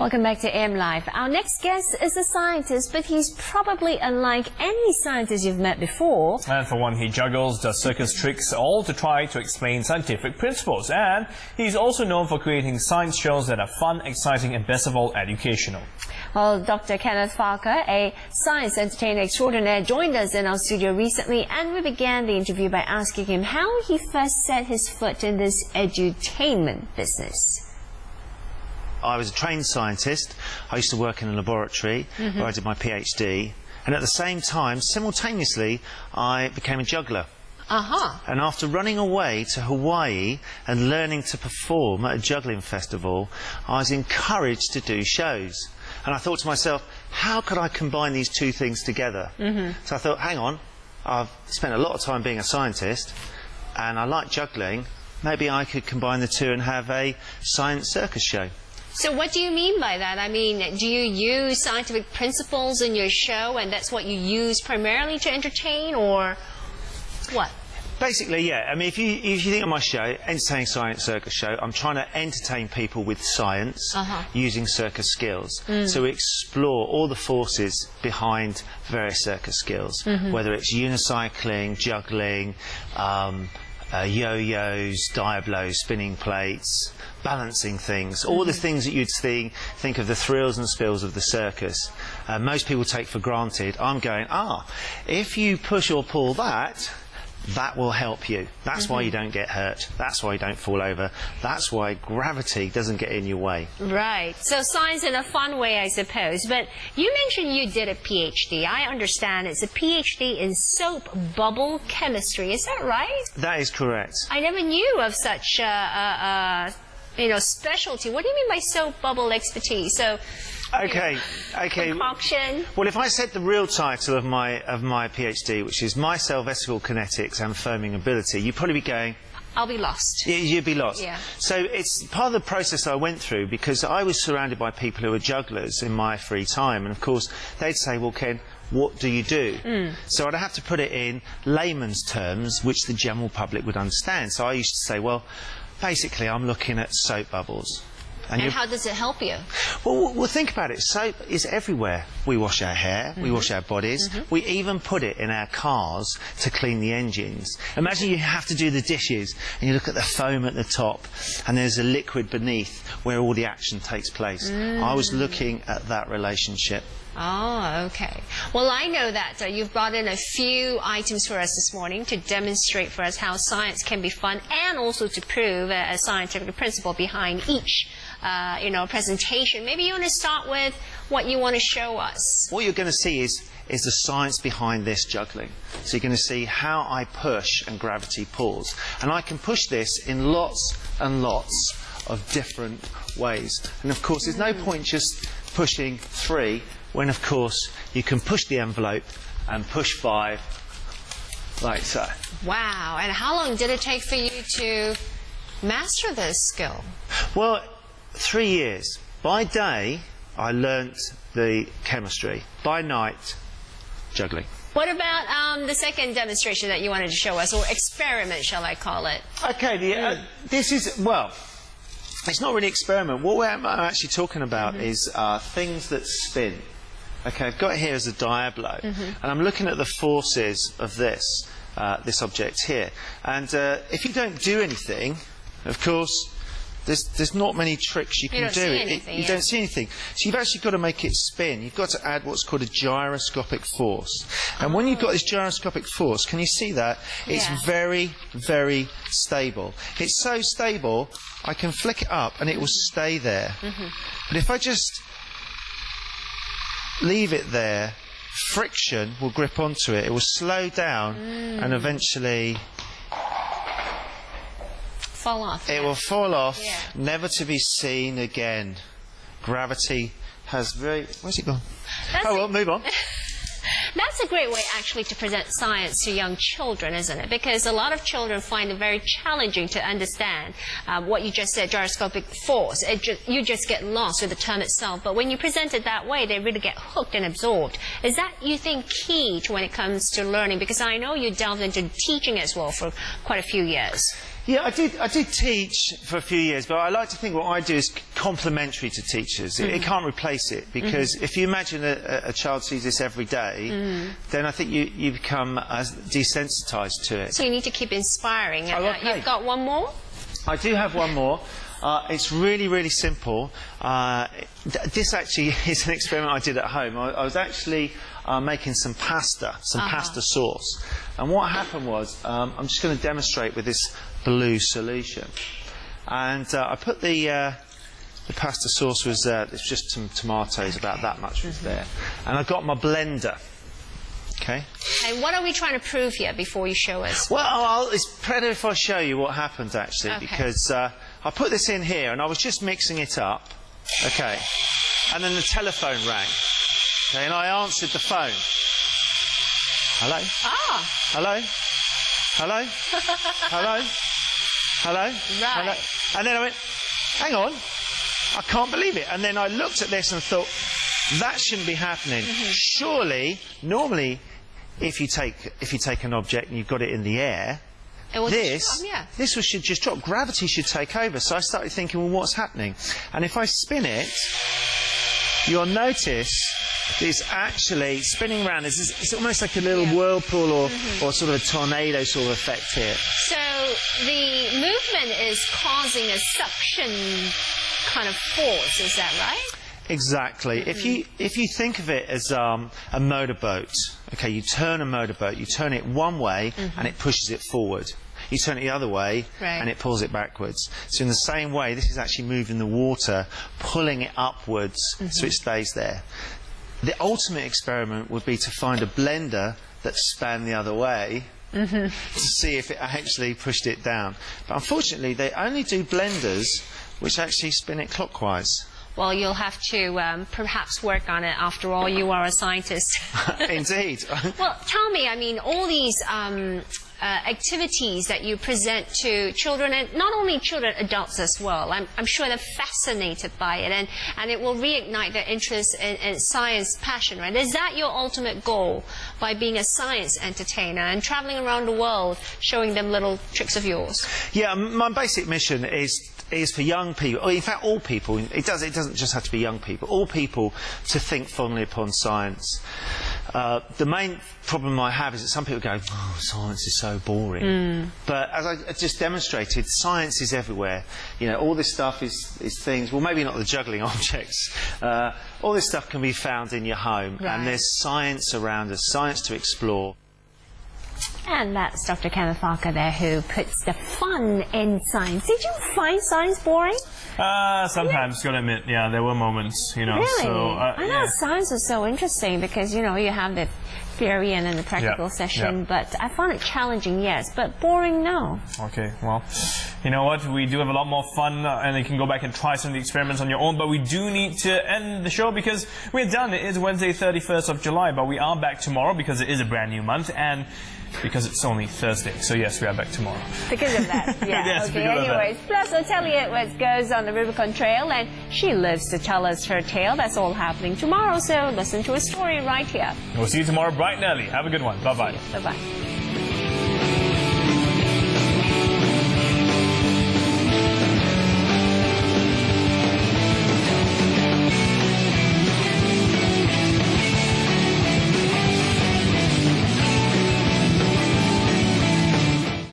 Welcome back to AM Live. Our next guest is a scientist, but he's probably unlike any scientist you've met before. And for one, he juggles, does circus tricks, all to try to explain scientific principles. And he's also known for creating science shows that are fun, exciting, and best of all, educational. Well, Dr. Kenneth Farker, a science entertainer extraordinaire, joined us in our studio recently, and we began the interview by asking him how he first set his foot in this edutainment business. I was a trained scientist. I used to work in a laboratory where I did my PhD, and at the same time, simultaneously, I became a juggler. And after running away to Hawaii and learning to perform at a juggling festival, I was encouraged to do shows. And I thought to myself, how could I combine these two things together? So I thought, hang on, I've spent a lot of time being a scientist, and I like juggling. Maybe I could combine the two and have a science circus show. So what do you mean by that? I mean, do you use scientific principles in your show and that's what you use primarily to entertain, or what? Basically, yeah. I mean, if you think of my show, Entertaining Science Circus Show, I'm trying to entertain people with science using circus skills. So we explore all the forces behind various circus skills, whether it's unicycling, juggling, yo-yos, diablos, spinning plates, balancing things, all the things that you'd think of the thrills and spills of the circus. Most people take for granted. I'm going, if you push or pull that, that will help you. That's why you don't get hurt. That's why you don't fall over. That's why gravity doesn't get in your way. Right. So science in a fun way, I suppose. But you mentioned you did a PhD. I understand it's a PhD in soap bubble chemistry. Is that right? That is correct. I never knew of such specialty. What do you mean by soap bubble expertise? So, Okay. concoction. Well, if I said the real title of my PhD, which is My Cell Vesicle Kinetics and Foaming Ability, you'd probably be going, I'll be lost. You'd be lost. Yeah. So it's part of the process I went through, because I was surrounded by people who were jugglers in my free time, and of course they'd say, well, Ken, what do you do? So I'd have to put it in layman's terms which the general public would understand. So I used to say, well, basically I'm looking at soap bubbles. And how does it help you? Well, think about it. Soap is everywhere. We wash our hair, we wash our bodies, we even put it in our cars to clean the engines. Imagine you have to do the dishes and you look at the foam at the top and there's a liquid beneath where all the action takes place. I was looking at that relationship. Oh, okay. Well, I know that you've brought in a few items for us this morning to demonstrate for us how science can be fun, and also to prove a scientific principle behind each presentation. Maybe you want to start with what you want to show us. What you're going to see is the science behind this juggling. So you're going to see how I push and gravity pulls. And I can push this in lots and lots of different ways. And of course, there's no point just pushing 3 when, of course, you can push the envelope and push 5 like so. Wow. And how long did it take for you to master this skill? Well, 3 years. By day, I learnt the chemistry. By night, juggling. What about the second demonstration that you wanted to show us, or experiment, shall I call it? Okay, this is, well, it's not really experiment. What I'm actually talking about is things that spin. Okay, I've got it here as a diablo, and I'm looking at the forces of this object here. And if you don't do anything, of course, there's not many tricks you can do. You don't see anything. So you've actually got to make it spin. You've got to add what's called a gyroscopic force. And when you've got this gyroscopic force, can you see that? It's very, very stable. It's so stable, I can flick it up and it will stay there. But if I just leave it there, friction will grip onto it. It will slow down and eventually fall off. It will fall off, never to be seen again. Gravity has very... Where's it gone? Well, move on. That's a great way, actually, to present science to young children, isn't it? Because a lot of children find it very challenging to understand what you just said, gyroscopic force. You just get lost with the term itself. But when you present it that way, they really get hooked and absorbed. Is that, you think, key to when it comes to learning? Because I know you delved into teaching as well for quite a few years. Yeah, I did teach for a few years, but I like to think what I do is complementary to teachers. It can't replace it, because if you imagine a child sees this every day, then I think you become desensitised to it. So you need to keep inspiring. And, okay. You've got one more? I do have one more. It's really, really simple. This actually is an experiment I did at home. I was actually making some pasta sauce. And what happened was, I'm just going to demonstrate with this blue solution. And I put the pasta sauce was it's just some tomatoes, about that much was there. And I got my blender. Okay. And what are we trying to prove here before you show us? Well, it's better if I show you what happened, actually, Okay. because I put this in here and I was just mixing it up. Okay. And then the telephone rang. Okay, and I answered the phone. Hello? Ah. Hello? Hello? Hello? Hello? Right. Hello? And then I went, hang on, I can't believe it. And then I looked at this and thought, that shouldn't be happening. Surely, normally, if you take an object and you've got it in the air, this should just drop. Gravity should take over. So I started thinking, well, what's happening? And if I spin it, you'll notice it's actually spinning around. It's almost like a little whirlpool or sort of a tornado sort of effect here. So the movement is causing a suction kind of force, is that right? Exactly. If you think of it as a motorboat, okay, you turn a motorboat, you turn it one way and it pushes it forward. You turn it the other way and it pulls it backwards. So in the same way, this is actually moving the water, pulling it upwards so it stays there. The ultimate experiment would be to find a blender that span the other way to see if it actually pushed it down. But unfortunately, they only do blenders which actually spin it clockwise. Well, you'll have to perhaps work on it. After all, you are a scientist. Indeed. Well, tell me, I mean, all these activities that you present to children, and not only children, adults as well, I'm sure they're fascinated by it, and it will reignite their interest in science passion, right? Is that your ultimate goal, by being a science entertainer and traveling around the world showing them little tricks of yours? Yeah, my basic mission is for young people, or in fact all people, it doesn't just have to be young people, all people to think fondly upon science. The main problem I have is that some people go, oh, science is so boring. But as I just demonstrated, science is everywhere. You know, all this stuff is things, well, maybe not the juggling objects. All this stuff can be found in your home, and there's science around us, science to explore. And that's Dr. Kenneth Parker there, who puts the fun in science. Did you find science boring? Sometimes, gotta admit, yeah, there were moments, you know. Really? So, I know science is so interesting because, you know, you have the theory and then the practical session, but I found it challenging, yes, but boring, no. Okay, well, you know what, we do have a lot more fun, and you can go back and try some of the experiments on your own, but we do need to end the show because we're done. It is Wednesday, 31st of July, but we are back tomorrow because it is a brand new month, and because it's only Thursday. So yes, we are back tomorrow. Because of that, yeah. Yes, okay, anyways, plus Natalia Edwards goes on the Rubicon Trail and she lives to tell us her tale. That's all happening tomorrow, so listen to a story right here. We'll see you tomorrow bright and early. Have a good one. Bye-bye. Bye-bye.